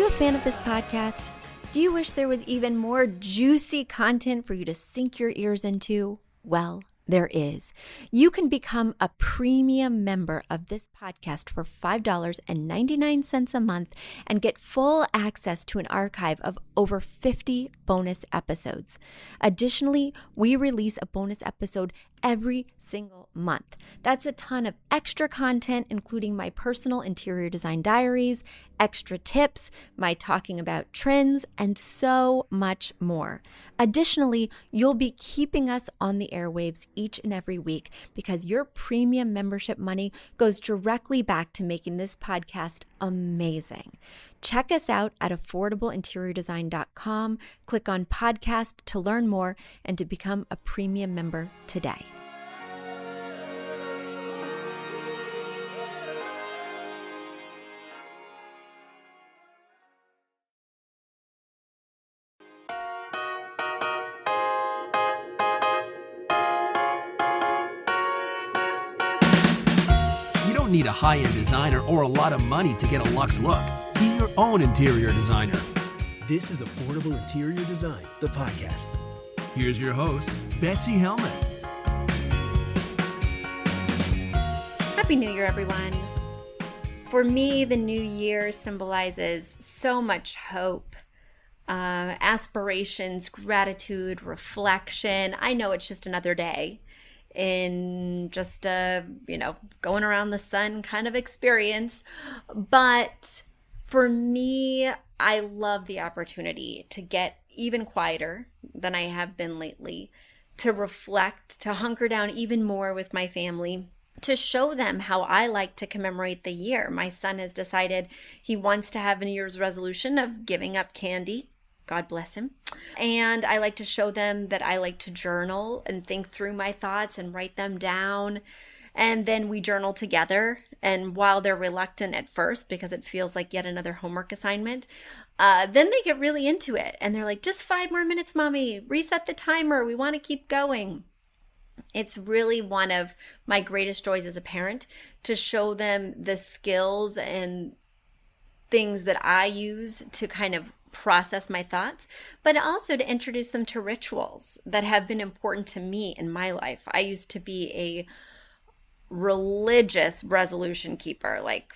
you a fan of this podcast? Do you wish there was even more juicy content for you to sink your ears into? Well, there is. You can become a premium member of this podcast for $5.99 a month and get full access to an archive of over 50 bonus episodes. Additionally, we release a bonus episode every single month. That's a ton of extra content, including my personal interior design diaries, extra tips, my talking about trends, and so much more. Additionally, you'll be keeping us on the airwaves each and every week because your premium membership money goes directly back to making this podcast amazing. Check us out at affordableinteriordesign.com. Click on podcast to learn more and to become a premium member today. You don't need a high-end designer or a lot of money to get a luxe look. Be your own interior designer. This is Affordable Interior Design, the podcast. Here's your host, Betsy Helmuth. Happy New Year, everyone. For me, the new year symbolizes so much hope, aspirations, gratitude, reflection. I know it's just another day in just a, going around the sun kind of experience. But for me, I love the opportunity to get even quieter than I have been lately, to reflect, to hunker down even more with my family, to show them how I like to commemorate the year. My son has decided he wants to have a New Year's resolution of giving up candy. God bless him. And I like to show them that I like to journal and think through my thoughts and write them down. And then we journal together. And while they're reluctant at first because it feels like yet another homework assignment, then they get really into it. And they're like, just 5 more minutes, Mommy. Reset the timer. We want to keep going. It's really one of my greatest joys as a parent to show them the skills and things that I use to kind of process my thoughts, but also to introduce them to rituals that have been important to me in my life. I used to be a religious resolution keeper, like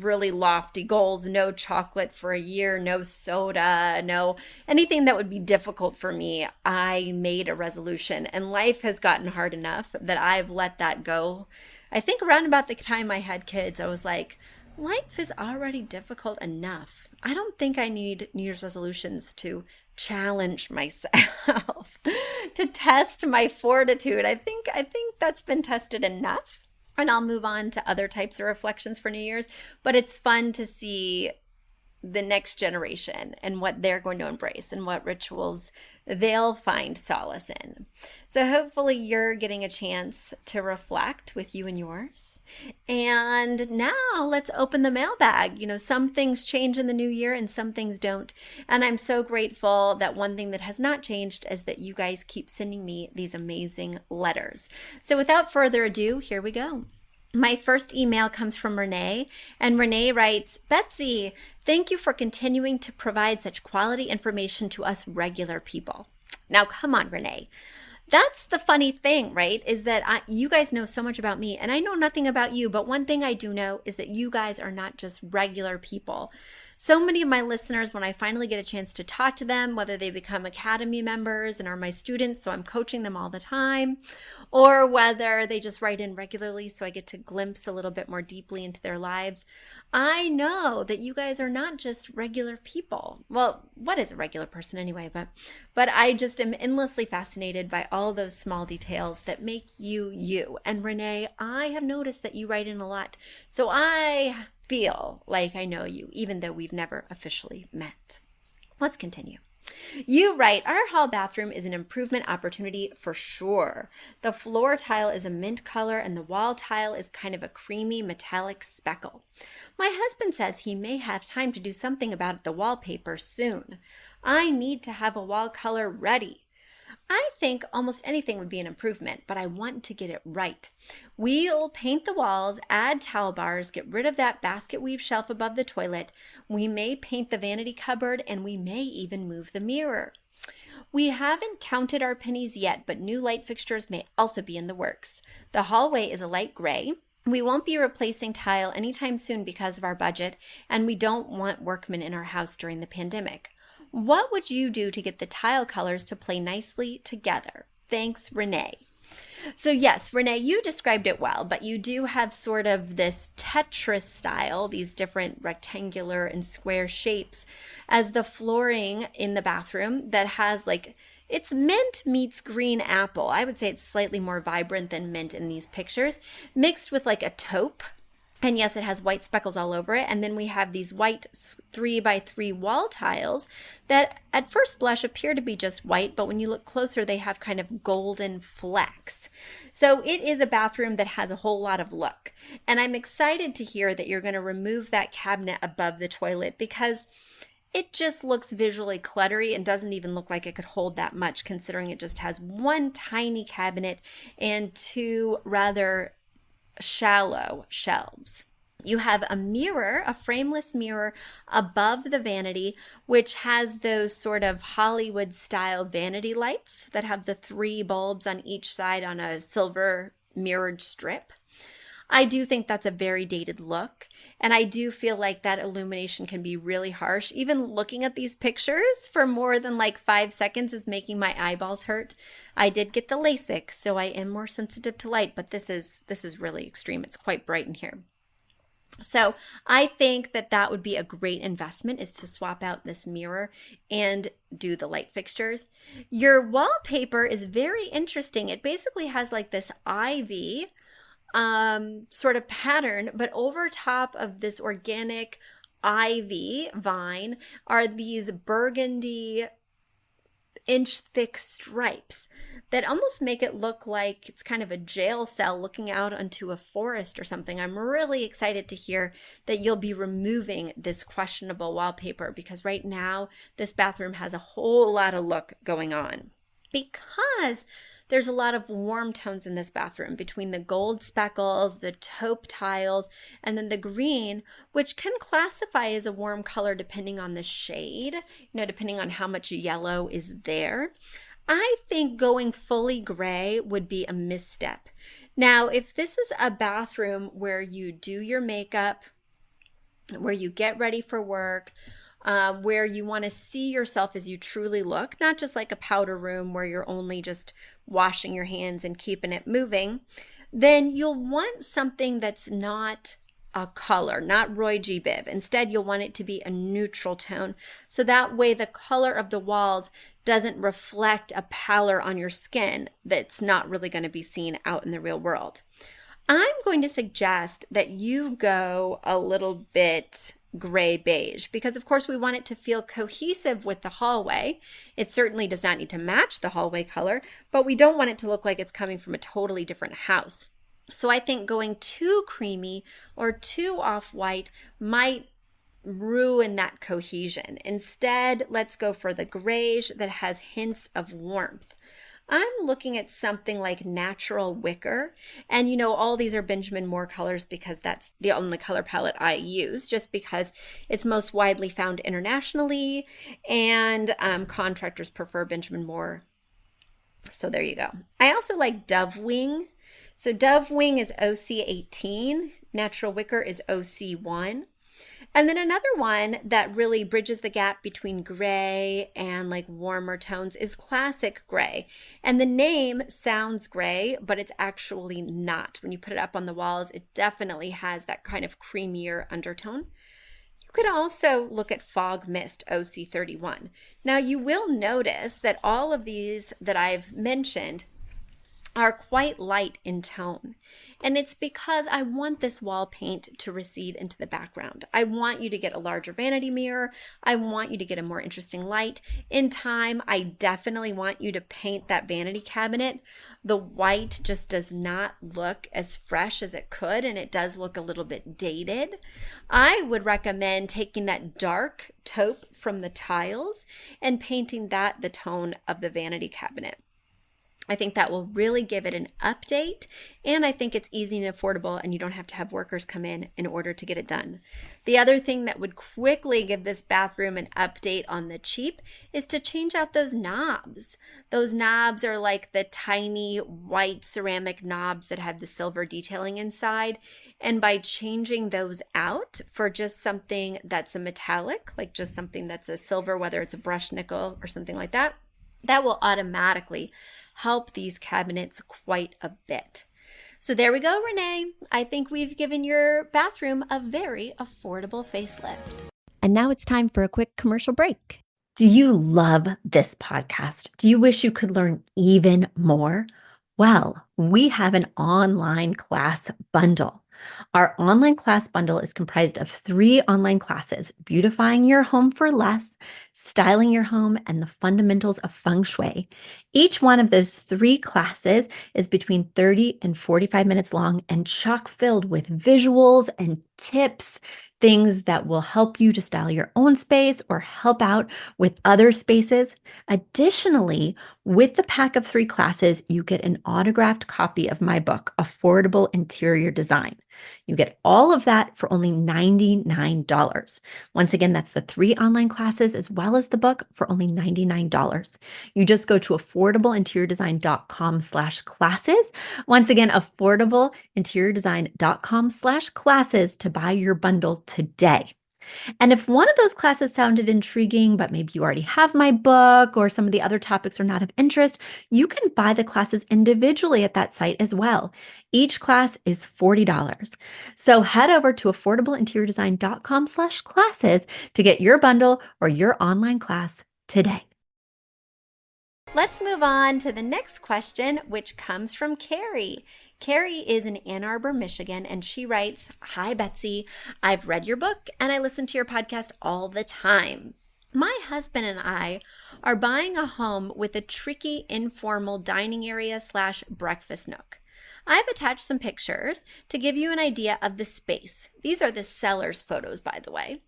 really lofty goals, no chocolate for a year, no soda, no anything that would be difficult for me. I made a resolution, and life has gotten hard enough that I've let that go. I think around about the time I had kids, I was like, life is already difficult enough. I don't think I need New Year's resolutions to challenge myself, to test my fortitude. I think that's been tested enough. And I'll move on to other types of reflections for New Year's. But it's fun to see the next generation and what they're going to embrace and what rituals they'll find solace in. So hopefully you're getting a chance to reflect with you and yours. And now let's open the mailbag. Some things change in the new year and some things don't. And I'm so grateful that one thing that has not changed is that you guys keep sending me these amazing letters. So without further ado, here we go. My first email comes from Renee, and Renee writes, Betsy, thank you for continuing to provide such quality information to us regular people. Now, come on, Renee. That's the funny thing, right? Is that you guys know so much about me, and I know nothing about you, but one thing I do know is that you guys are not just regular people. So many of my listeners, when I finally get a chance to talk to them, whether they become Academy members and are my students, so I'm coaching them all the time, or whether they just write in regularly so I get to glimpse a little bit more deeply into their lives, I know that you guys are not just regular people. Well, what is a regular person anyway? But I just am endlessly fascinated by all those small details that make you you. And Renee, I have noticed that you write in a lot. So I feel like I know you, even though we've never officially met. Let's continue. You write, our hall bathroom is an improvement opportunity for sure. The floor tile is a mint color and the wall tile is kind of a creamy metallic speckle. My husband says he may have time to do something about the wallpaper soon. I need to have a wall color ready. I think almost anything would be an improvement, but I want to get it right. We'll paint the walls, add towel bars, get rid of that basket weave shelf above the toilet. We may paint the vanity cupboard, and we may even move the mirror. We haven't counted our pennies yet, but new light fixtures may also be in the works. The hallway is a light gray. We won't be replacing tile anytime soon because of our budget, and we don't want workmen in our house during the pandemic. What would you do to get the tile colors to play nicely together? Thanks, Renee. So yes, Renee, you described it well, but you do have sort of this Tetris style, these different rectangular and square shapes as the flooring in the bathroom that has like, it's mint meets green apple. I would say it's slightly more vibrant than mint in these pictures, mixed with like a taupe. And yes, it has white speckles all over it. And then we have these white 3x3 wall tiles that at first blush appear to be just white, but when you look closer, they have kind of golden flecks. So it is a bathroom that has a whole lot of look. And I'm excited to hear that you're going to remove that cabinet above the toilet because it just looks visually cluttery and doesn't even look like it could hold that much, considering it just has one tiny cabinet and two rather shallow shelves. You have a mirror, a frameless mirror above the vanity, which has those sort of Hollywood style vanity lights that have the 3 bulbs on each side on a silver mirrored strip. I do think that's a very dated look, and I do feel like that illumination can be really harsh. Even looking at these pictures for more than like 5 seconds is making my eyeballs hurt. I did get the LASIK, so I am more sensitive to light, but this is really extreme. It's quite bright in here. So I think that would be a great investment, is to swap out this mirror and do the light fixtures. Your wallpaper is very interesting. It basically has like this ivy sort of pattern, but over top of this organic ivy vine are these burgundy inch thick stripes that almost make it look like it's kind of a jail cell looking out onto a forest or something. I'm really excited to hear that you'll be removing this questionable wallpaper, because right now this bathroom has a whole lot of look going on. Because there's a lot of warm tones in this bathroom between the gold speckles, the taupe tiles, and then the green, which can classify as a warm color depending on the shade, depending on how much yellow is there. I think going fully gray would be a misstep. Now, if this is a bathroom where you do your makeup, where you get ready for work, where you want to see yourself as you truly look, not just like a powder room where you're only just washing your hands and keeping it moving, then you'll want something that's not a color, not Roy G. Biv. Instead, you'll want it to be a neutral tone. So that way the color of the walls doesn't reflect a pallor on your skin that's not really going to be seen out in the real world. I'm going to suggest that you go a little bit gray beige, because of course we want it to feel cohesive with the hallway. It certainly does not need to match the hallway color, but we don't want it to look like it's coming from a totally different house. So I think going too creamy or too off-white might ruin that cohesion. Instead, let's go for the grayish that has hints of warmth. I'm looking at something like natural wicker, and all these are Benjamin Moore colors because that's the only color palette I use, just because it's most widely found internationally, and contractors prefer Benjamin Moore. So there you go. I also like Dove Wing. So Dove Wing is OC18, natural wicker is OC1. And then another one that really bridges the gap between gray and like warmer tones is classic gray. And the name sounds gray, but it's actually not. When you put it up on the walls, it definitely has that kind of creamier undertone. You could also look at Fog Mist OC31. Now you will notice that all of these that I've mentioned are quite light in tone. And it's because I want this wall paint to recede into the background. I want you to get a larger vanity mirror. I want you to get a more interesting light. In time, I definitely want you to paint that vanity cabinet. The white just does not look as fresh as it could, and it does look a little bit dated. I would recommend taking that dark taupe from the tiles and painting that the tone of the vanity cabinet. I think that will really give it an update, and I think it's easy and affordable, and you don't have to have workers come in order to get it done. The other thing that would quickly give this bathroom an update on the cheap is to change out those knobs. Those knobs are like the tiny white ceramic knobs that have the silver detailing inside, and by changing those out for just something that's a metallic, like just something that's a silver, whether it's a brushed nickel or something like that, that will automatically help these cabinets quite a bit. So there we go, Renee. I think we've given your bathroom a very affordable facelift. And now it's time for a quick commercial break. Do you love this podcast? Do you wish you could learn even more? Well, we have an online class bundle. Our online class bundle is comprised of 3 online classes: beautifying your home for less, styling your home, and the fundamentals of feng shui. Each one of those 3 classes is between 30 and 45 minutes long and chock filled with visuals and tips, things that will help you to style your own space or help out with other spaces. Additionally, with the pack of 3 classes, you get an autographed copy of my book, Affordable Interior Design. You get all of that for only $99. Once again, that's the 3 online classes as well as the book for only $99. You just go to affordableinteriordesign.com/classes. Once again, affordableinteriordesign.com/classes to buy your bundle today. And if one of those classes sounded intriguing, but maybe you already have my book or some of the other topics are not of interest, you can buy the classes individually at that site as well. Each class is $40. So head over to affordableinteriordesign.com/classes to get your bundle or your online class today. Let's move on to the next question, which comes from Carrie. Carrie is in Ann Arbor, Michigan, and she writes, "Hi, Betsy. I've read your book and I listen to your podcast all the time. My husband and I are buying a home with a tricky, informal dining area / breakfast nook. I've attached some pictures to give you an idea of the space. These are the seller's photos, by the way.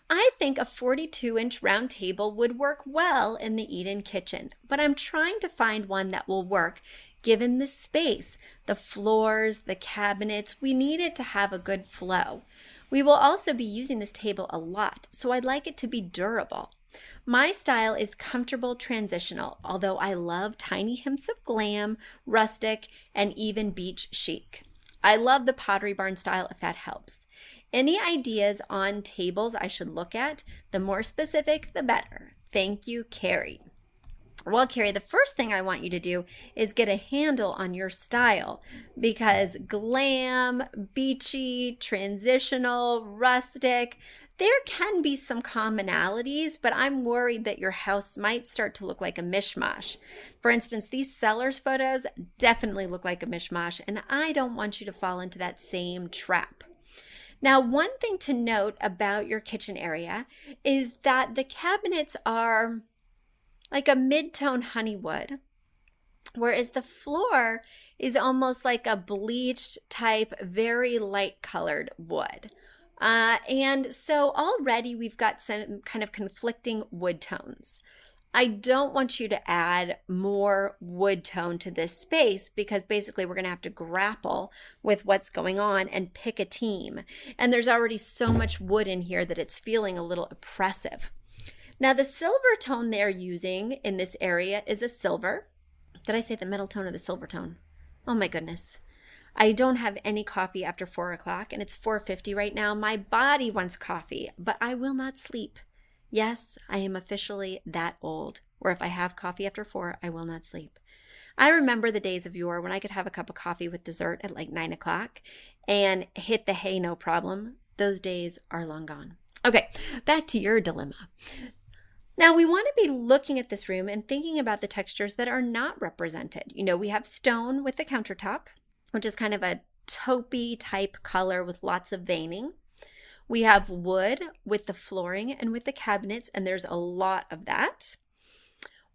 I think a 42-inch round table would work well in the eat-in kitchen, but I'm trying to find one that will work given the space, the floors, the cabinets. We need it to have a good flow. We will also be using this table a lot, so I'd like it to be durable. My style is comfortable transitional, although I love tiny hints of glam, rustic, and even beach chic. I love the Pottery Barn style if that helps. Any ideas on tables I should look at? The more specific, the better. Thank you, Carrie." Well, Carrie, the first thing I want you to do is get a handle on your style, because glam, beachy, transitional, rustic, there can be some commonalities, but I'm worried that your house might start to look like a mishmash. For instance, these sellers photos definitely look like a mishmash, and I don't want you to fall into that same trap. Now, one thing to note about your kitchen area is that the cabinets are like a mid-tone honeywood, whereas the floor is almost like a bleached type, very light colored wood. And so already we've got some kind of conflicting wood tones. I don't want you to add more wood tone to this space, because basically we're going to have to grapple with what's going on and pick a team. And there's already so much wood in here that it's feeling a little oppressive. Now, the silver tone they're using in this area is a silver. Did I say the metal tone or the silver tone? Oh my goodness. I don't have any coffee after 4 o'clock, and it's 4:50 right now. My body wants coffee, but I will not sleep. Yes, I am officially that old, where if I have coffee after 4, I will not sleep. I remember the days of yore when I could have a cup of coffee with dessert at like 9 o'clock and hit the hay no problem. Those days are long gone. Okay, back to your dilemma. Now, we want to be looking at this room and thinking about the textures that are not represented. You know, we have stone with the countertop, which is kind of a taupey type color with lots of veining. We have wood with the flooring and with the cabinets, and there's a lot of that.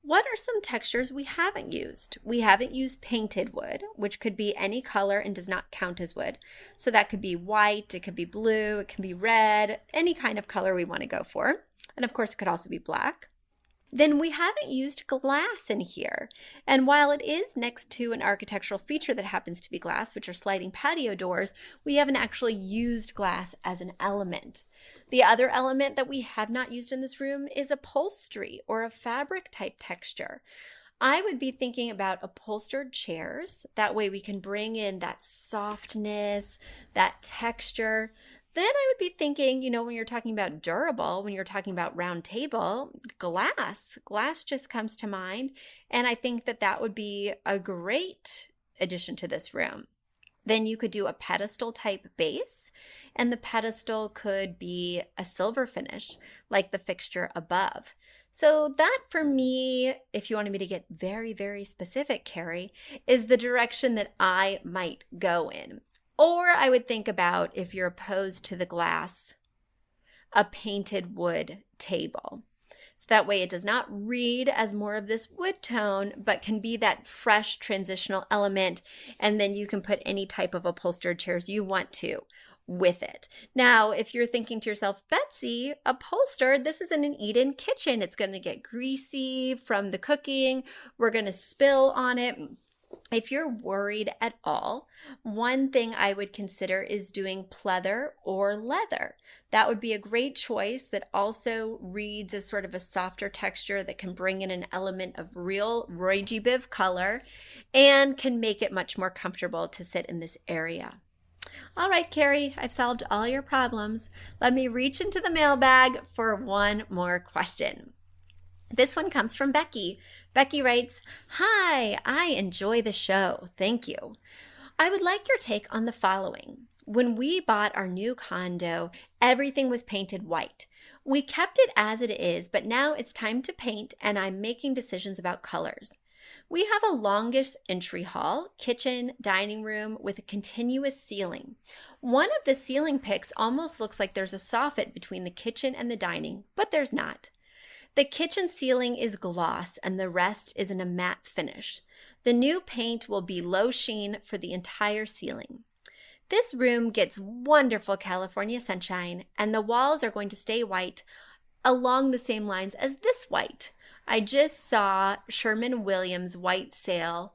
What are some textures we haven't used? We haven't used painted wood, which could be any color and does not count as wood. So that could be white, it could be blue, it can be red, any kind of color we want to go for. And of course, it could also be black. then we haven't used glass in here. And while it is next to an architectural feature that happens to be glass, which are sliding patio doors, we haven't actually used glass as an element. The other element that we have not used in this room is upholstery or a fabric type texture. I would be thinking about upholstered chairs. That way we can bring in that softness, that texture. Then I would be thinking, when you're talking about durable, when you're talking about round table, glass just comes to mind. And I think that that would be a great addition to this room. Then you could do a pedestal type base, and the pedestal could be a silver finish like the fixture above. So that for me, if you wanted me to get very, very specific, Carrie, is the direction that I might go in. Or I would think about, if you're opposed to the glass, a painted wood table. So that way it does not read as more of this wood tone, but can be that fresh transitional element. And then you can put any type of upholstered chairs you want to with it. Now, if you're thinking to yourself, Betsy, upholstered, this is in an eat-in kitchen. It's going to get greasy from the cooking. We're going to spill on it. If you're worried at all, one thing I would consider is doing pleather or leather. That would be a great choice that also reads as sort of a softer texture that can bring in an element of real Roy G. Biv color and can make it much more comfortable to sit in this area. All right, Carrie, I've solved all your problems. Let me reach into the mailbag for one more question. This one comes from Becky. Becky writes, "Hi, I enjoy the show. Thank you. I would like your take on the following. When we bought our new condo, everything was painted white. We kept it as it is, but now it's time to paint and I'm making decisions about colors. We have a longish entry hall, kitchen, dining room with a continuous ceiling. One of the ceiling pics almost looks like there's a soffit between the kitchen and the dining, but there's not. The kitchen ceiling is gloss and the rest is in a matte finish. The new paint will be low sheen for the entire ceiling. This room gets wonderful California sunshine and the walls are going to stay white along the same lines as this white. I just saw Sherwin-Williams white sale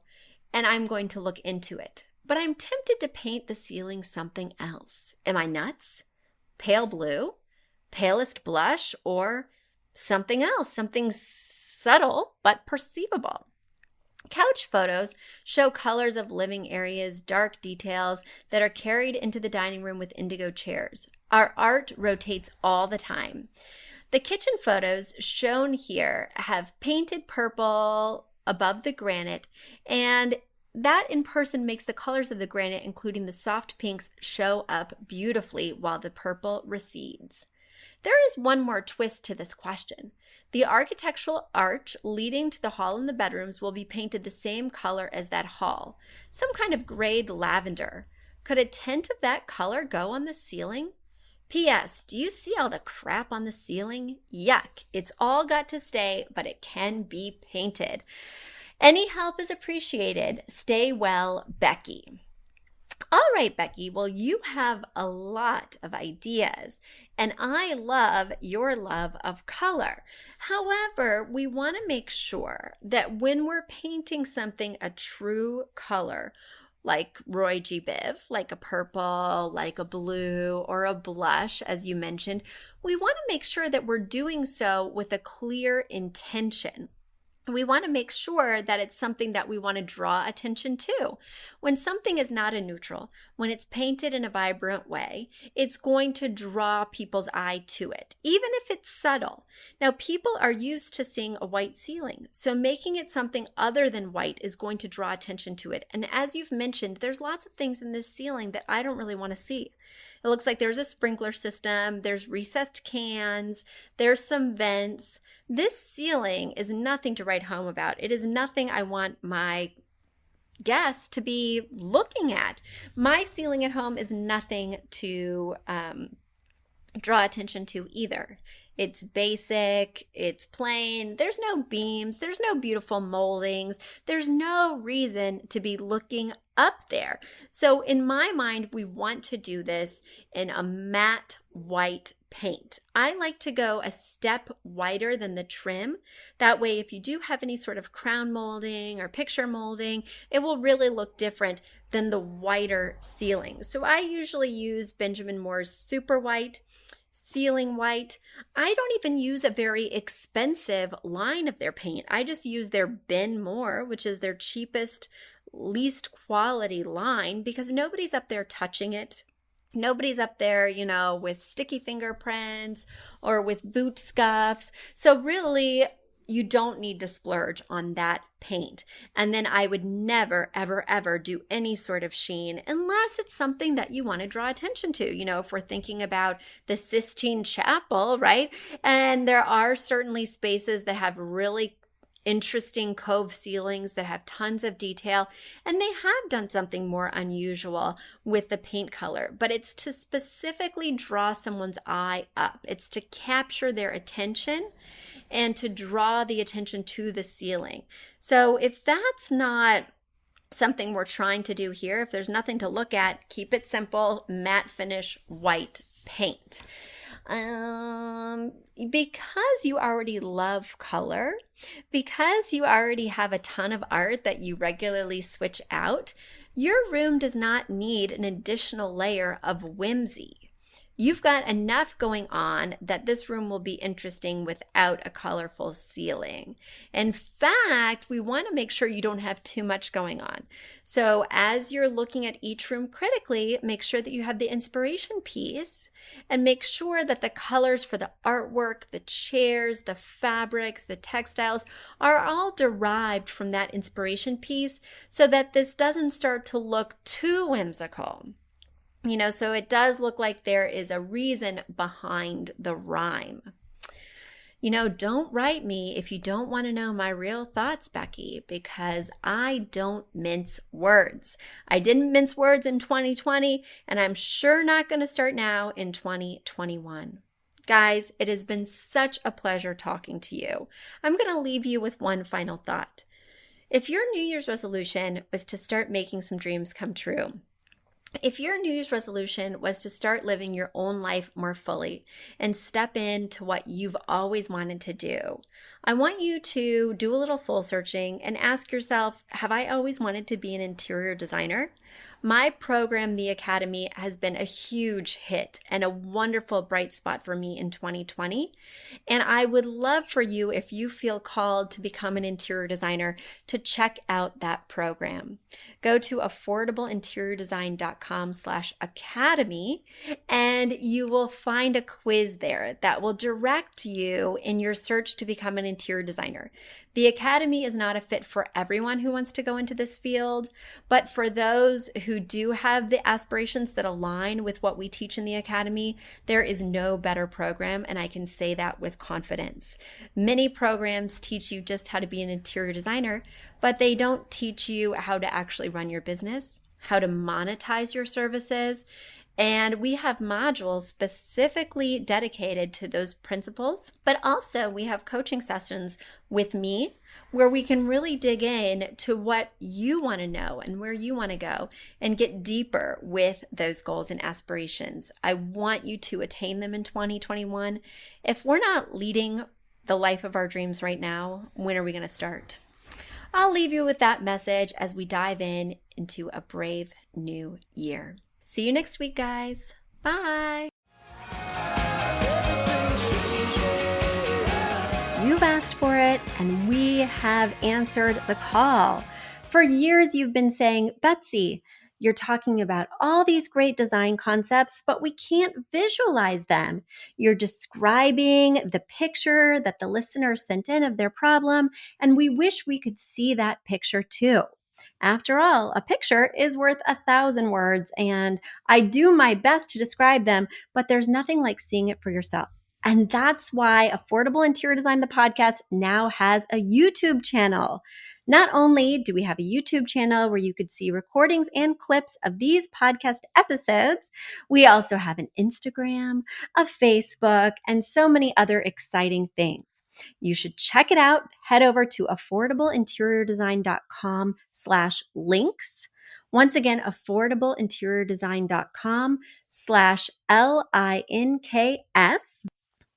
and I'm going to look into it. But I'm tempted to paint the ceiling something else. Am I nuts? Pale blue? Palest blush? Or something else, something subtle but perceivable? Couch photos show colors of living areas, dark details that are carried into the dining room with indigo chairs. Our art rotates all the time. The kitchen photos shown here have painted purple above the granite, and that in person makes the colors of the granite, including the soft pinks, show up beautifully while the purple recedes. There is one more twist to this question. The architectural arch leading to the hall and the bedrooms will be painted the same color as that hall, some kind of grayed lavender. Could a tint of that color go on the ceiling? P.S. Do you see all the crap on the ceiling? Yuck. It's all got to stay, but it can be painted. Any help is appreciated. Stay well, Becky." All right, Becky. Well, you have a lot of ideas, and I love your love of color. However, we want to make sure that when we're painting something a true color, like Roy G. Biv, like a purple, like a blue, or a blush, as you mentioned, we want to make sure that we're doing so with a clear intention. We want to make sure that it's something that we want to draw attention to. When something is not a neutral, when it's painted in a vibrant way, it's going to draw people's eye to it, even if it's subtle. Now, people are used to seeing a white ceiling, so making it something other than white is going to draw attention to it. And as you've mentioned, there's lots of things in this ceiling that I don't really want to see. It looks like there's a sprinkler system, there's recessed cans, there's some vents. This ceiling is nothing to write home about. It is nothing I want my guests to be looking at. My ceiling at home is nothing to draw attention to either. It's basic, it's plain, there's no beams, there's no beautiful moldings, there's no reason to be looking up there. So in my mind, we want to do this in a matte white paint. I like to go a step whiter than the trim. That way, if you do have any sort of crown molding or picture molding, it will really look different than the whiter ceiling. So I usually use Benjamin Moore's Super White, Ceiling White. I don't even use a very expensive line of their paint. I just use their Ben Moore, which is their cheapest, least quality line, because nobody's up there touching it. Nobody's up there, with sticky fingerprints or with boot scuffs. So really, you don't need to splurge on that paint. And then I would never, ever, ever do any sort of sheen unless it's something that you want to draw attention to. If we're thinking about the Sistine Chapel, right? And there are certainly spaces that have really interesting cove ceilings that have tons of detail, and they have done something more unusual with the paint color, but it's to specifically draw someone's eye up. It's to capture their attention and to draw the attention to the ceiling. So if that's not something we're trying to do here, if there's nothing to look at, keep it simple, matte finish, white paint. Because you already love color, because you already have a ton of art that you regularly switch out, your room does not need an additional layer of whimsy. You've got enough going on that this room will be interesting without a colorful ceiling. In fact, we want to make sure you don't have too much going on. So as you're looking at each room critically, make sure that you have the inspiration piece and make sure that the colors for the artwork, the chairs, the fabrics, the textiles are all derived from that inspiration piece so that this doesn't start to look too whimsical. So it does look like there is a reason behind the rhyme. Don't write me if you don't want to know my real thoughts, Becky, because I don't mince words. I didn't mince words in 2020, and I'm sure not going to start now in 2021. Guys, it has been such a pleasure talking to you. I'm going to leave you with one final thought. If your New Year's resolution was to start making some dreams come true, if your New Year's resolution was to start living your own life more fully and step into what you've always wanted to do, I want you to do a little soul searching and ask yourself, have I always wanted to be an interior designer? My program, The Academy, has been a huge hit and a wonderful bright spot for me in 2020. And I would love for you, if you feel called to become an interior designer, to check out that program. Go to affordableinteriordesign.com/academy and you will find a quiz there that will direct you in your search to become an interior designer. The Academy is not a fit for everyone who wants to go into this field, but for those who do have the aspirations that align with what we teach in the Academy, there is no better program, and I can say that with confidence. Many programs teach you just how to be an interior designer, but they don't teach you how to actually run your business, how to monetize your services, and we have modules specifically dedicated to those principles, but also we have coaching sessions with me where we can really dig in to what you want to know and where you want to go and get deeper with those goals and aspirations. I want you to attain them in 2021. If we're not leading the life of our dreams right now, when are we going to start? I'll leave you with that message as we dive into a brave new year. See you next week, guys. Bye. You've asked for it, and we have answered the call. For years, you've been saying, Betsy, you're talking about all these great design concepts, but we can't visualize them. You're describing the picture that the listener sent in of their problem, and we wish we could see that picture too. After all, a picture is worth 1,000 words, and I do my best to describe them, but there's nothing like seeing it for yourself. And that's why Affordable Interior Design, the podcast, now has a YouTube channel. Not only do we have a YouTube channel where you could see recordings and clips of these podcast episodes, we also have an Instagram, a Facebook, and so many other exciting things. You should check it out. Head over to affordableinteriordesign.com/links. Once again, affordableinteriordesign.com/LINKS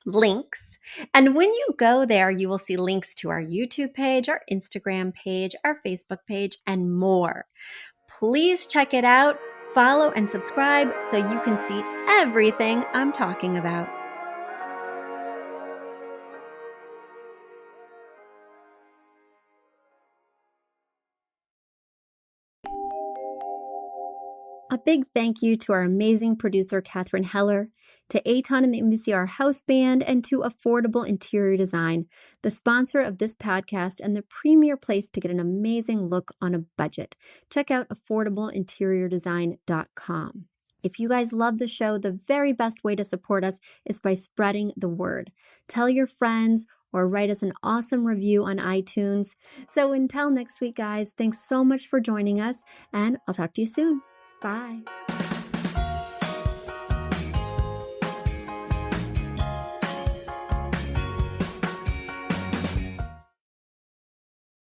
links. And when you go there, you will see links to our YouTube page, our Instagram page, our Facebook page, and more. Please check it out, follow and subscribe so you can see everything I'm talking about. A big thank you to our amazing producer, Catherine Heller, to Aton and the Embassy Our House Band, and to Affordable Interior Design, the sponsor of this podcast and the premier place to get an amazing look on a budget. Check out affordableinteriordesign.com. If you guys love the show, the very best way to support us is by spreading the word. Tell your friends or write us an awesome review on iTunes. So until next week, guys, thanks so much for joining us, and I'll talk to you soon. Bye.